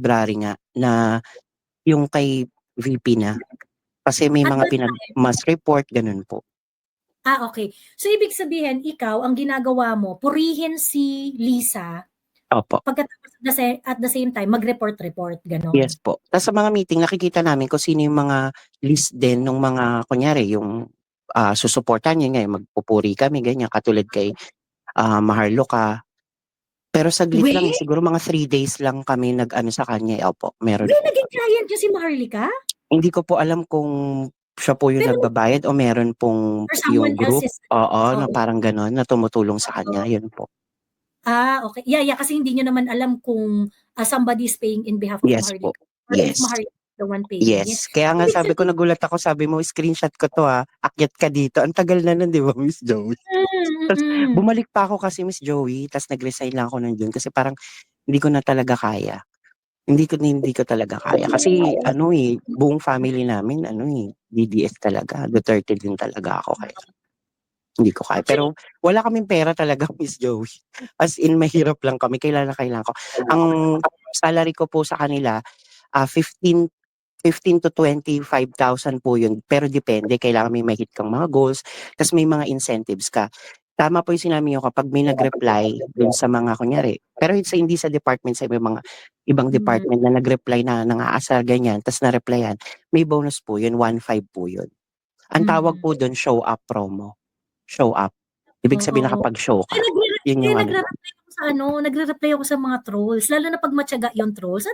February nga na yung kay VP na. Kasi may At mga that time mass report, gano'n po. Okey. So, ibig sabihin ikaw ang ginagawa mo purihin si Lisa, Opo. pagkatapos at the same time mag-report-report, Yes gano'n? po. Tas sa mga meeting nakikita namin kung sino yung mga list din nung mga kunyari yung, susuportahan yun nga yung magpupuri kami ganyan katulad kay, Maharlika. Pero saglit lang, eh, We? siguro mga 3 days lang kami nag-ano sa kanya, eh, opo, meron We, po naging kami. client niyo si Maharlika? Hindi ko po alam kung siya po yung Pero nagbabayad o meron pong or yung someone else group, is oo, na oo. parang gano'n na tumutulong sa Oo. kanya, yun po. Okey. Yeah, kasi hindi niyo naman alam kung, somebody is paying in behalf of Yes po. Maharlika or if Yes. Maharlika is the one paying it. Yes. Kaya nga Ibig sabi ko sabihin nagulat ako sabi mo, "Screenshot ko 'to, akyat ka dito." Ang tagal na nun 'di ba, Miss Joey? Tas mm. bumalik pa ako kasi Miss Joey, tas nag-resign lang ako nandun kasi parang hindi ko na talaga kaya. Hindi ko talaga kaya kasi ano, eh, buong family namin ano, eh, DDS talaga, Duterte din talaga ako kaya hindi ko kaya. Actually Pero wala kaming pera talaga Miss Joey, as in mahirap lang kami, kailangan na kailangan ko. Ang salary ko po sa kanila, 15,000 to 25,000 po yun, pero depende kailangan may ma-hit kang mga goals, tas may mga incentives ka. Tama po yung sinabi niyo kapag may nag-reply dun sa mga kunyari pero hindi sa department, sa may mga ibang hmm, department na nag-reply na nang-aasar ganyan tas na-replyan, may bonus po yun, 1,500 po yun. Ang tawag mm. po dun show up promo, show up. Ibig Oo, sabihin nakapag-show kaya ka, yun yung ano dun. nagre-reply ako sa ano, nagre-reply ako sa mga trolls lalo na 'pag matiyaga yung trolls.